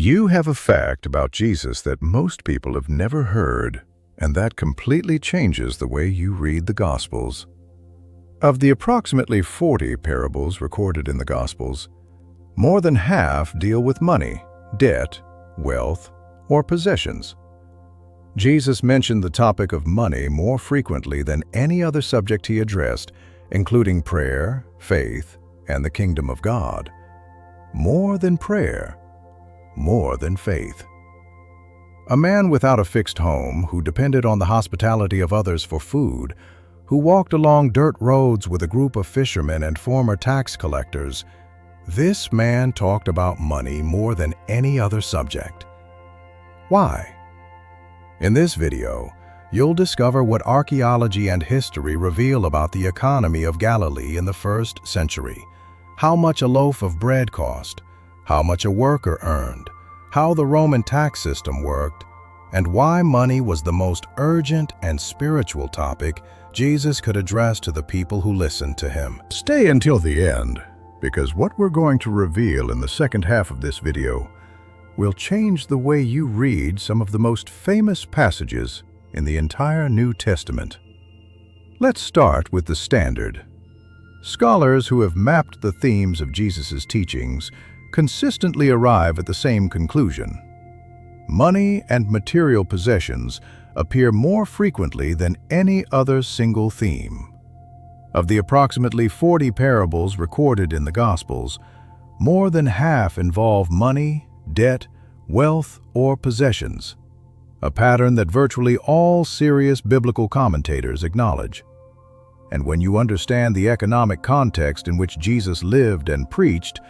You have a fact about Jesus that most people have never heard, and that completely changes the way you read the Gospels. Of the approximately 40 parables recorded in the Gospels, more than half deal with money, debt, wealth, or possessions. Jesus mentioned the topic of money more frequently than any other subject he addressed, including prayer, faith, and the kingdom of God. More than prayer, more than faith. A man without a fixed home, who depended on the hospitality of others for food, who walked along dirt roads with a group of fishermen and former tax collectors, this man talked about money more than any other subject. Why? In this video, you'll discover what archaeology and history reveal about the economy of Galilee in the 1st century, how much a loaf of bread cost, how much a worker earned, how the Roman tax system worked, and why money was the most urgent and spiritual topic Jesus could address to the people who listened to him. Stay until the end, because what we're going to reveal in the second half of this video will change the way you read some of the most famous passages in the entire New Testament. Let's start with the standard. Scholars who have mapped the themes of Jesus' teachings consistently arrive at the same conclusion. Money and material possessions appear more frequently than any other single theme. Of the approximately 40 parables recorded in the Gospels, more than half involve money, debt, wealth, or possessions, a pattern that virtually all serious biblical commentators acknowledge. And when you understand the economic context in which Jesus lived and preached,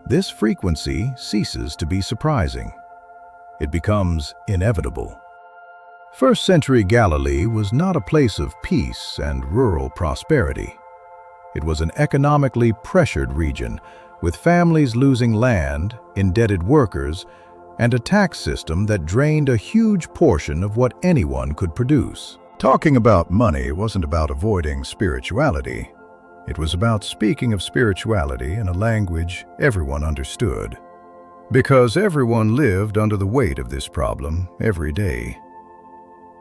this frequency ceases to be surprising. It becomes inevitable. 1st century Galilee was not a place of peace and rural prosperity. It was an economically pressured region, with families losing land, indebted workers, and a tax system that drained a huge portion of what anyone could produce. Talking about money wasn't about avoiding spirituality. It was about speaking of spirituality in a language everyone understood. Because everyone lived under the weight of this problem every day.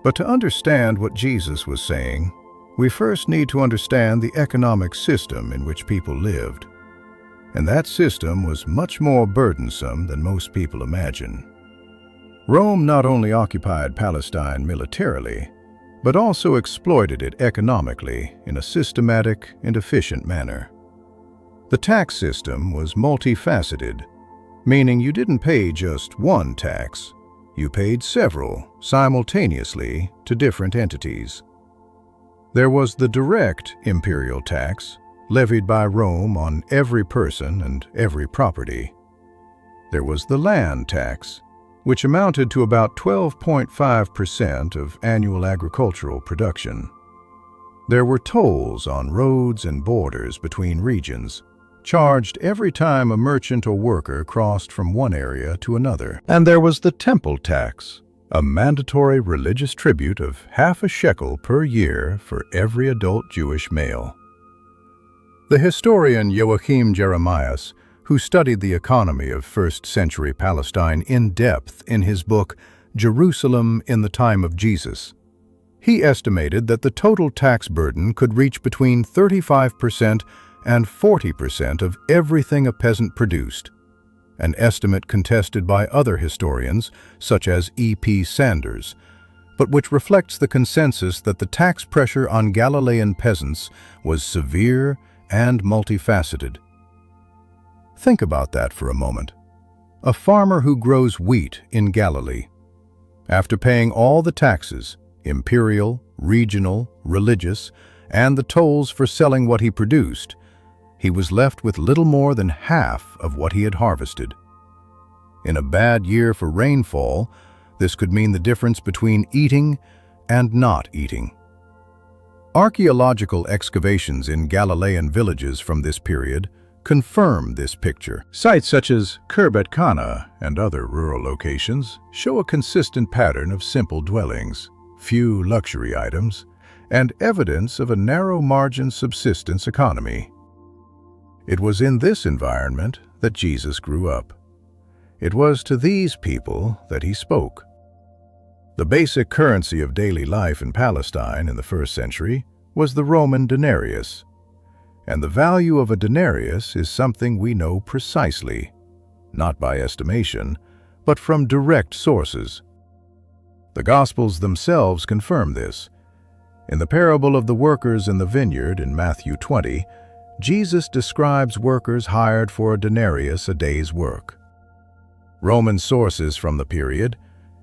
But to understand what Jesus was saying, we first need to understand the economic system in which people lived. And that system was much more burdensome than most people imagine. Rome not only occupied Palestine militarily, but also exploited it economically in a systematic and efficient manner. The tax system was multifaceted, meaning you didn't pay just one tax, you paid several simultaneously to different entities. There was the direct imperial tax, levied by Rome on every person and every property. There was the land tax, which amounted to about 12.5% of annual agricultural production. There were tolls on roads and borders between regions, charged every time a merchant or worker crossed from one area to another. And there was the temple tax, a mandatory religious tribute of half a shekel per year for every adult Jewish male. The historian Joachim Jeremias, who studied the economy of 1st century Palestine in depth in his book, Jerusalem in the Time of Jesus, he estimated that the total tax burden could reach between 35% and 40% of everything a peasant produced, an estimate contested by other historians, such as E.P. Sanders, but which reflects the consensus that the tax pressure on Galilean peasants was severe and multifaceted. Think about that for a moment. A farmer who grows wheat in Galilee, after paying all the taxes, imperial, regional, religious, and the tolls for selling what he produced, he was left with little more than half of what he had harvested. In a bad year for rainfall, this could mean the difference between eating and not eating. Archaeological excavations in Galilean villages from this period confirm this picture. Sites such as Khirbet Kana and other rural locations show a consistent pattern of simple dwellings, few luxury items, and evidence of a narrow-margin subsistence economy. It was in this environment that Jesus grew up. It was to these people that he spoke. The basic currency of daily life in Palestine in the first century was the Roman denarius. And the value of a denarius is something we know precisely, not by estimation, but from direct sources. The Gospels themselves confirm this. In the parable of the workers in the vineyard in Matthew 20, Jesus describes workers hired for a denarius a day's work. Roman sources from the period,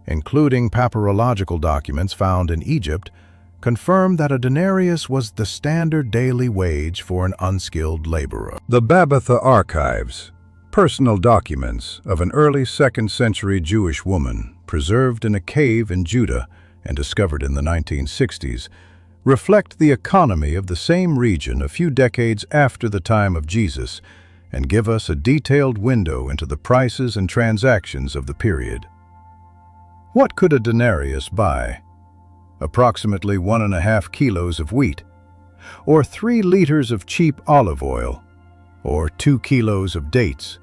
including papyrological documents found in Egypt, confirm that a denarius was the standard daily wage for an unskilled laborer. The Babbatha Archives, personal documents of an early 2nd century Jewish woman preserved in a cave in Judah and discovered in the 1960s, reflect the economy of the same region a few decades after the time of Jesus and give us a detailed window into the prices and transactions of the period. What could a denarius buy? Approximately 1.5 kilos of wheat, or 3 liters of cheap olive oil, or 2 kilos of dates.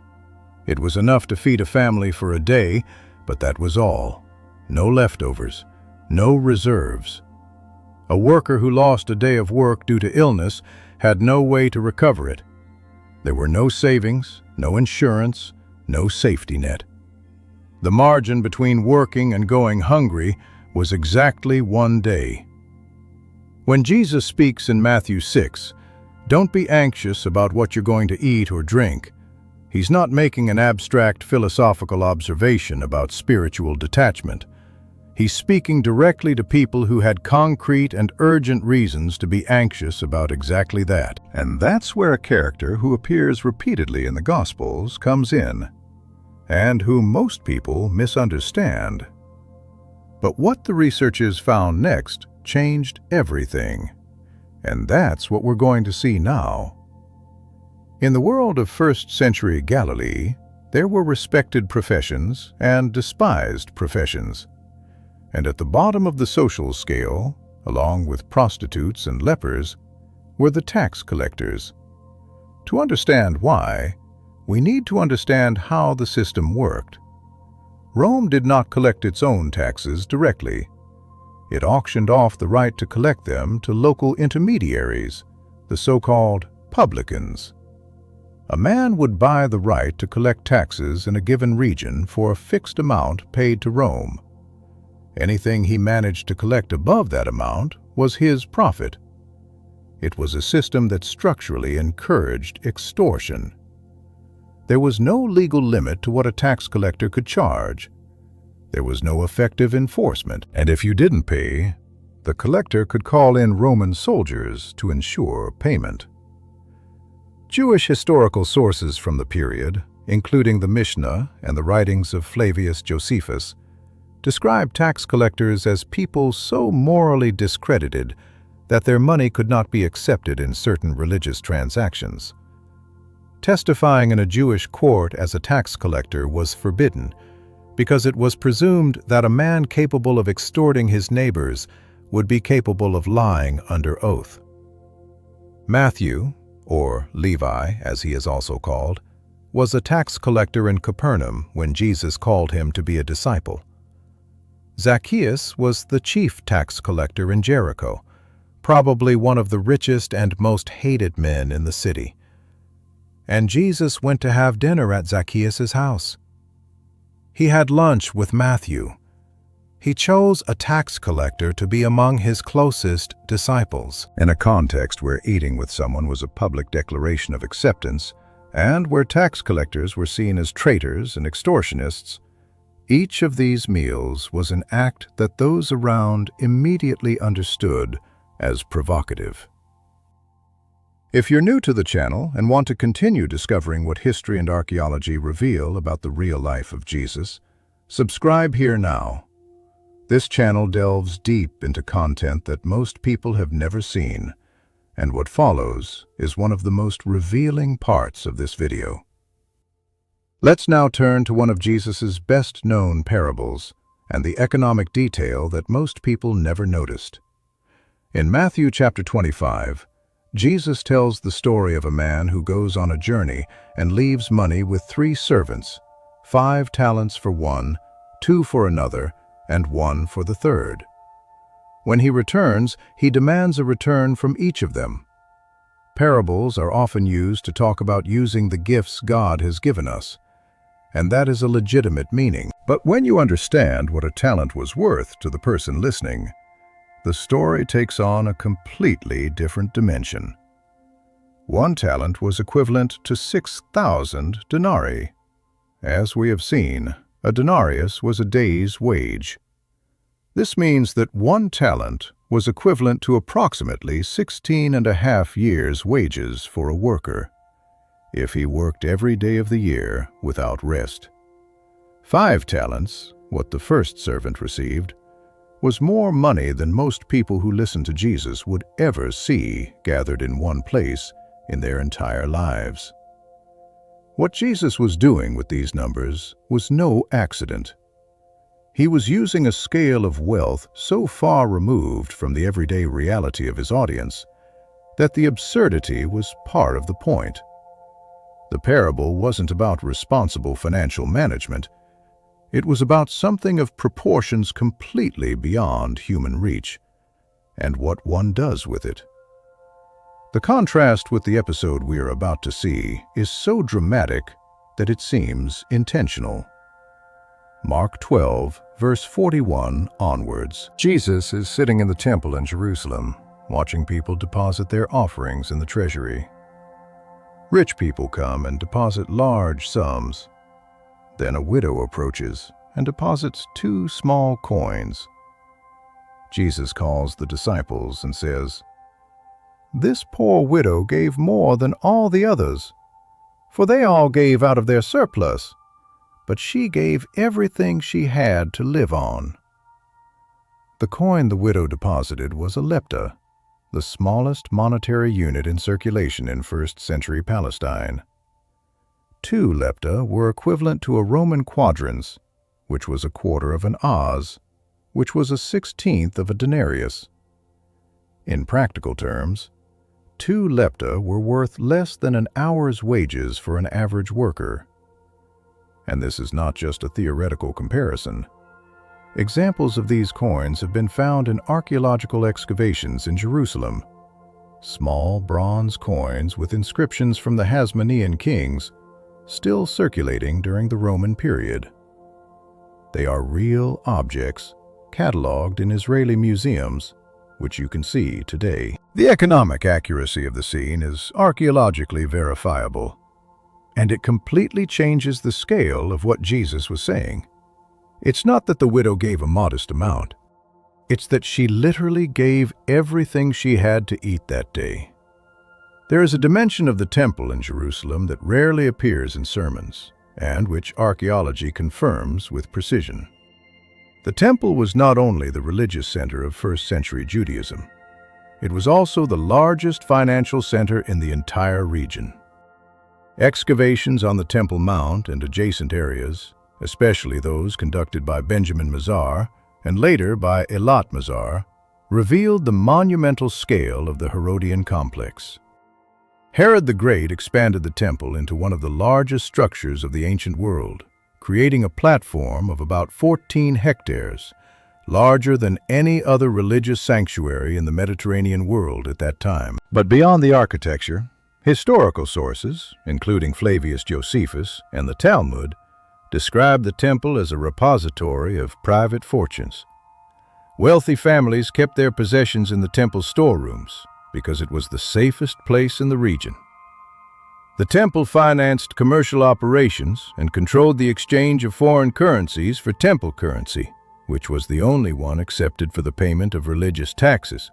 It was enough to feed a family for a day, but that was all. No leftovers, no reserves. A worker who lost a day of work due to illness had no way to recover it. There were no savings, no insurance, no safety net. The margin between working and going hungry was exactly 1 day. When Jesus speaks in Matthew 6, "Don't be anxious about what you're going to eat or drink," he's not making an abstract philosophical observation about spiritual detachment. He's speaking directly to people who had concrete and urgent reasons to be anxious about exactly that. And that's where a character who appears repeatedly in the Gospels comes in, and whom most people misunderstand. But what the researchers found next changed everything. And that's what we're going to see now. In the world of 1st century Galilee, there were respected professions and despised professions. And at the bottom of the social scale, along with prostitutes and lepers, were the tax collectors. To understand why, we need to understand how the system worked. Rome did not collect its own taxes directly. It auctioned off the right to collect them to local intermediaries, the so-called publicans. A man would buy the right to collect taxes in a given region for a fixed amount paid to Rome. Anything he managed to collect above that amount was his profit. It was a system that structurally encouraged extortion. There was no legal limit to what a tax collector could charge. There was no effective enforcement, and if you didn't pay, the collector could call in Roman soldiers to ensure payment. Jewish historical sources from the period, including the Mishnah and the writings of Flavius Josephus, describe tax collectors as people so morally discredited that their money could not be accepted in certain religious transactions. Testifying in a Jewish court as a tax collector was forbidden because it was presumed that a man capable of extorting his neighbors would be capable of lying under oath. Matthew, or Levi as he is also called, was a tax collector in Capernaum when Jesus called him to be a disciple. Zacchaeus was the chief tax collector in Jericho, probably one of the richest and most hated men in the city. And Jesus went to have dinner at Zacchaeus' house. He had lunch with Matthew. He chose a tax collector to be among his closest disciples. In a context where eating with someone was a public declaration of acceptance, and where tax collectors were seen as traitors and extortionists, each of these meals was an act that those around immediately understood as provocative. If you're new to the channel and want to continue discovering what history and archaeology reveal about the real life of Jesus, subscribe here now. This channel delves deep into content that most people have never seen, and what follows is one of the most revealing parts of this video. Let's now turn to one of Jesus's best-known parables and the economic detail that most people never noticed. In Matthew chapter 25, Jesus tells the story of a man who goes on a journey and leaves money with 3 servants, 5 talents for one, 2 for another, and 1 for the third. When he returns, he demands a return from each of them. Parables are often used to talk about using the gifts God has given us, and that is a legitimate meaning. But when you understand what a talent was worth to the person listening, the story takes on a completely different dimension. 1 talent was equivalent to 6,000 denarii. As we have seen, a denarius was a day's wage. This means that 1 talent was equivalent to approximately 16.5 years' wages for a worker, if he worked every day of the year without rest. 5 talents, what the first servant received, was more money than most people who listened to Jesus would ever see gathered in one place in their entire lives. What Jesus was doing with these numbers was no accident. He was using a scale of wealth so far removed from the everyday reality of his audience that the absurdity was part of the point. The parable wasn't about responsible financial management. It was about something of proportions completely beyond human reach, and what one does with it. The contrast with the episode we are about to see is so dramatic that it seems intentional. Mark 12, verse 41 onwards. Jesus is sitting in the temple in Jerusalem, watching people deposit their offerings in the treasury. Rich people come and deposit large sums. Then a widow approaches and deposits 2 small coins. Jesus calls the disciples and says, "This poor widow gave more than all the others, for they all gave out of their surplus, but she gave everything she had to live on." The coin the widow deposited was a lepta, the smallest monetary unit in circulation in first-century Palestine. 2 lepta were equivalent to a Roman quadrans, which was a quarter of an oz, which was a 16th of a denarius. In practical terms, 2 lepta were worth less than an hour's wages for an average worker. And this is not just a theoretical comparison. Examples of these coins have been found in archaeological excavations in Jerusalem. Small bronze coins with inscriptions from the Hasmonean kings, still circulating during the Roman period. They are real objects cataloged in Israeli museums, which you can see today. The economic accuracy of the scene is archaeologically verifiable, and it completely changes the scale of what Jesus was saying. It's not that the widow gave a modest amount. It's that she literally gave everything she had to eat that day. There is a dimension of the temple in Jerusalem that rarely appears in sermons, and which archaeology confirms with precision. The temple was not only the religious center of first-century Judaism, it was also the largest financial center in the entire region. Excavations on the Temple Mount and adjacent areas, especially those conducted by Benjamin Mazar and later by Eilat Mazar, revealed the monumental scale of the Herodian complex. Herod the Great expanded the temple into one of the largest structures of the ancient world, creating a platform of about 14 hectares, larger than any other religious sanctuary in the Mediterranean world at that time. But beyond the architecture, historical sources, including Flavius Josephus and the Talmud, describe the temple as a repository of private fortunes. Wealthy families kept their possessions in the temple's storerooms because it was the safest place in the region. The temple financed commercial operations and controlled the exchange of foreign currencies for temple currency, which was the only one accepted for the payment of religious taxes.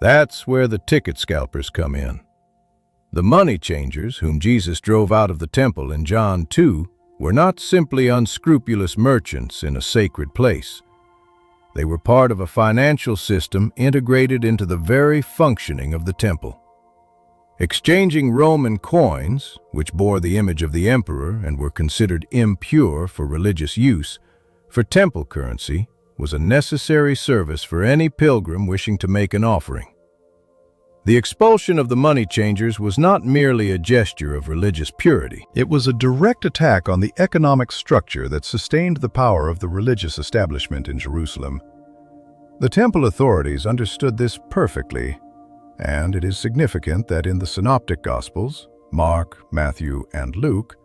That's where the ticket scalpers come in. The money changers whom Jesus drove out of the temple in John 2 were not simply unscrupulous merchants in a sacred place. They were part of a financial system integrated into the very functioning of the temple. Exchanging Roman coins, which bore the image of the emperor and were considered impure for religious use, for temple currency was a necessary service for any pilgrim wishing to make an offering. The expulsion of the money changers was not merely a gesture of religious purity. It was a direct attack on the economic structure that sustained the power of the religious establishment in Jerusalem. The temple authorities understood this perfectly, and it is significant that in the Synoptic Gospels, Mark, Matthew, and Luke,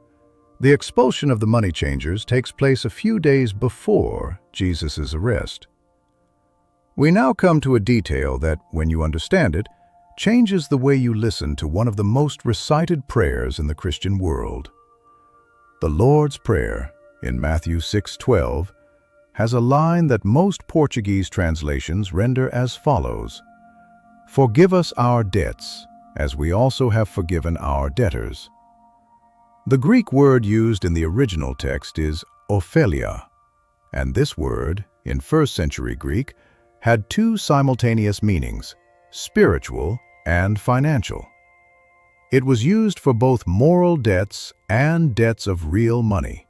the expulsion of the money changers takes place a few days before Jesus' arrest. We now come to a detail that, when you understand it, changes the way you listen to one of the most recited prayers in the Christian world. The Lord's Prayer, in Matthew 6:12, has a line that most Portuguese translations render as follows: "Forgive us our debts, as we also have forgiven our debtors." The Greek word used in the original text is ophelia, and this word, in first-century Greek, had two simultaneous meanings: spiritual and financial. It was used for both moral debts and debts of real money.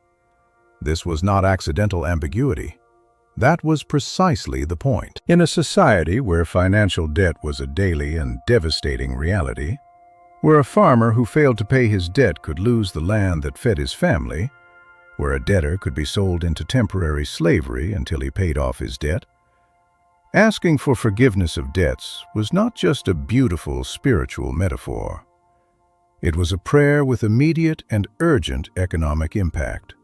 This was not accidental ambiguity. That was precisely the point. In a society where financial debt was a daily and devastating reality, where a farmer who failed to pay his debt could lose the land that fed his family, where a debtor could be sold into temporary slavery until he paid off his debt, asking for forgiveness of debts was not just a beautiful spiritual metaphor. It was a prayer with immediate and urgent economic impact.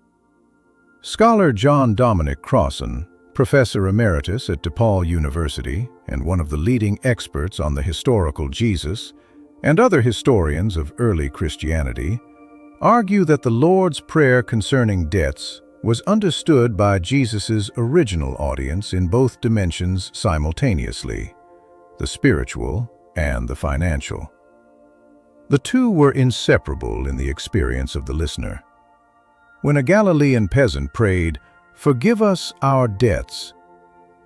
Scholar John Dominic Crossan, Professor Emeritus at DePaul University and one of the leading experts on the historical Jesus, and other historians of early Christianity, argue that the Lord's Prayer concerning debts was understood by Jesus' original audience in both dimensions simultaneously, the spiritual and the financial. The two were inseparable in the experience of the listener. When a Galilean peasant prayed, "Forgive us our debts,"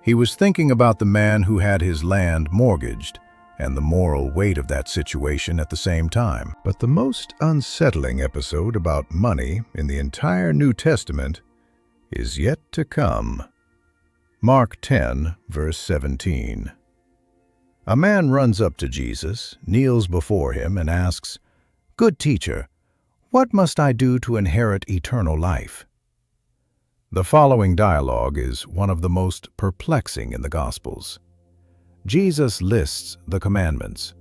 he was thinking about the man who had his land mortgaged and the moral weight of that situation at the same time. But the most unsettling episode about money in the entire New Testament is yet to come. Mark 10, verse 17. A man runs up to Jesus, kneels before him, and asks, "Good teacher, what must I do to inherit eternal life?" The following dialogue is one of the most perplexing in the Gospels. Jesus lists the commandments.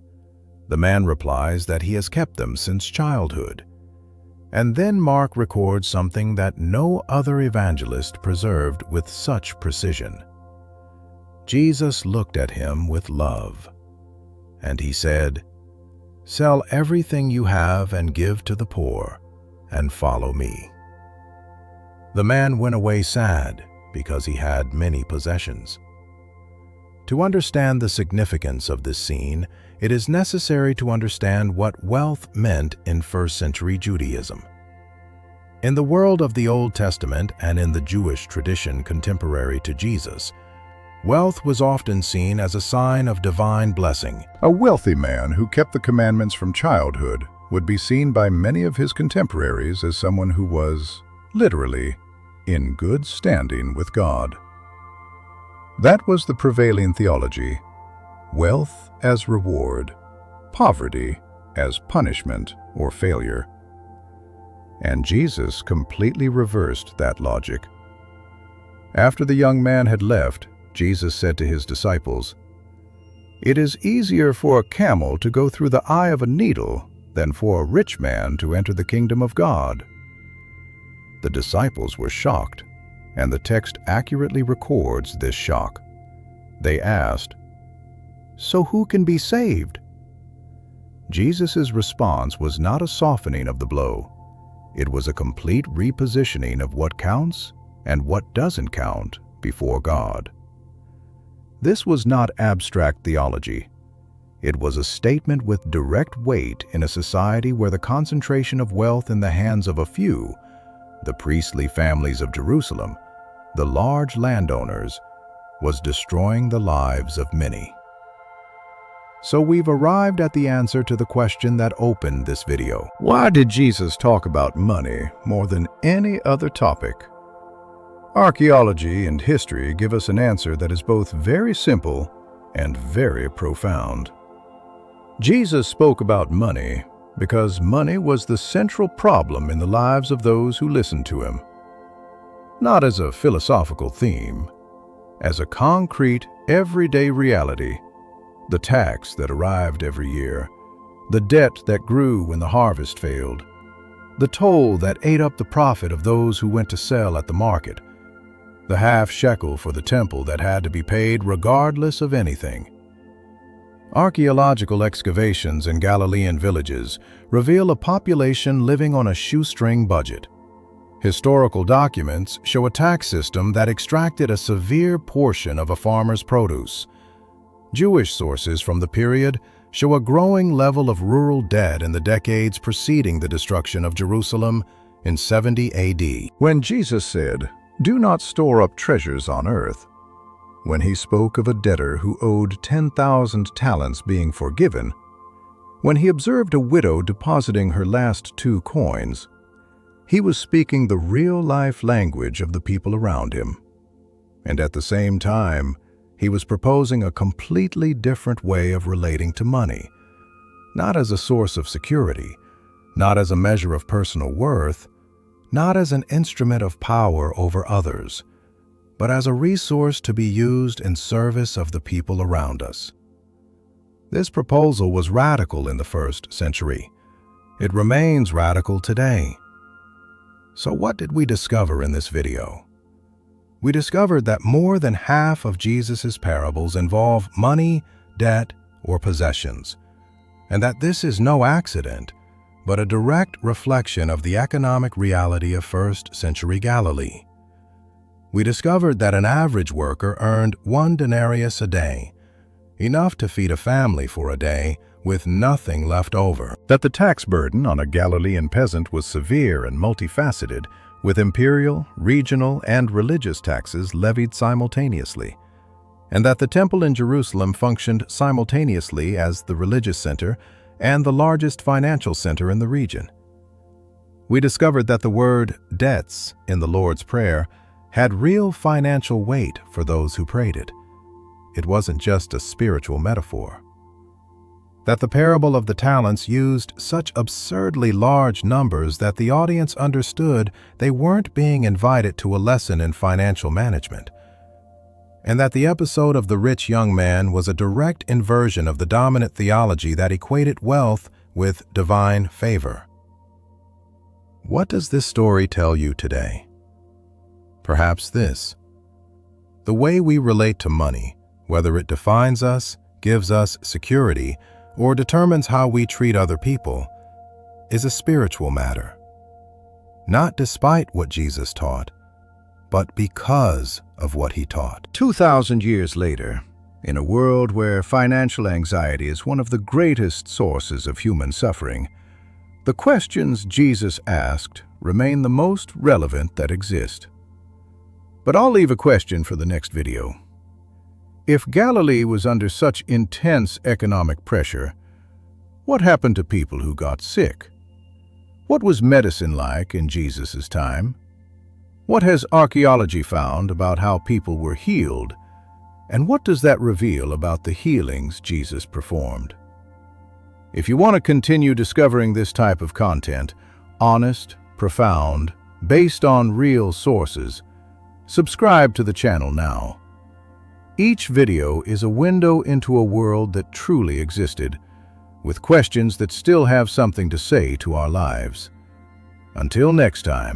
The man replies that he has kept them since childhood. And then Mark records something that no other evangelist preserved with such precision. Jesus looked at him with love, and he said, "Sell everything you have and give to the poor, and follow me." The man went away sad because he had many possessions. To understand the significance of this scene, it is necessary to understand what wealth meant in first-century Judaism. In the world of the Old Testament and in the Jewish tradition contemporary to Jesus, wealth was often seen as a sign of divine blessing. A wealthy man who kept the commandments from childhood would be seen by many of his contemporaries as someone who was, literally, in good standing with God. That was the prevailing theology: wealth as reward, poverty as punishment or failure. And Jesus completely reversed that logic. After the young man had left, Jesus said to his disciples, "It is easier for a camel to go through the eye of a needle than for a rich man to enter the kingdom of God." The disciples were shocked, and the text accurately records this shock. They asked, "So who can be saved?" Jesus' response was not a softening of the blow. It was a complete repositioning of what counts and what doesn't count before God. This was not abstract theology. It was a statement with direct weight in a society where the concentration of wealth in the hands of a few, the priestly families of Jerusalem, the large landowners, was destroying the lives of many. So we've arrived at the answer to the question that opened this video. Why did Jesus talk about money more than any other topic? Archaeology and history give us an answer that is both very simple and very profound. Jesus spoke about money because money was the central problem in the lives of those who listened to him. Not as a philosophical theme, as a concrete, everyday reality. The tax that arrived every year, the debt that grew when the harvest failed, the toll that ate up the profit of those who went to sell at the market, the half shekel for the temple that had to be paid regardless of anything. Archaeological excavations in Galilean villages reveal a population living on a shoestring budget. Historical documents show a tax system that extracted a severe portion of a farmer's produce. Jewish sources from the period show a growing level of rural debt in the decades preceding the destruction of Jerusalem in 70 AD. When Jesus said, "Do not store up treasures on earth," when he spoke of a debtor who owed 10,000 talents being forgiven, when he observed a widow depositing her last 2 coins, he was speaking the real-life language of the people around him. And at the same time, he was proposing a completely different way of relating to money, not as a source of security, not as a measure of personal worth, not as an instrument of power over others, but as a resource to be used in service of the people around us. This proposal was radical in the first century. It remains radical today. So what did we discover in this video? We discovered that more than half of Jesus' parables involve money, debt, or possessions, and that this is no accident, but a direct reflection of the economic reality of first-century Galilee. We discovered that an average worker earned 1 denarius a day, enough to feed a family for a day, with nothing left over. That the tax burden on a Galilean peasant was severe and multifaceted, with imperial, regional, and religious taxes levied simultaneously, and that the temple in Jerusalem functioned simultaneously as the religious center and the largest financial center in the region. We discovered that the word debts in the Lord's Prayer had real financial weight for those who prayed it. It wasn't just a spiritual metaphor. That the parable of the talents used such absurdly large numbers that the audience understood they weren't being invited to a lesson in financial management. And that the episode of the rich young man was a direct inversion of the dominant theology that equated wealth with divine favor. What does this story tell you today? Perhaps this: the way we relate to money, whether it defines us, gives us security, or determines how we treat other people, is a spiritual matter. Not despite what Jesus taught, but because of what he taught. 2,000 years later, in a world where financial anxiety is one of the greatest sources of human suffering, the questions Jesus asked remain the most relevant that exist. But I'll leave a question for the next video. If Galilee was under such intense economic pressure, what happened to people who got sick? What was medicine like in Jesus' time? What has archaeology found about how people were healed? And what does that reveal about the healings Jesus performed? If you want to continue discovering this type of content, honest, profound, based on real sources, subscribe to the channel now. Each video is a window into a world that truly existed, with questions that still have something to say to our lives. Until next time.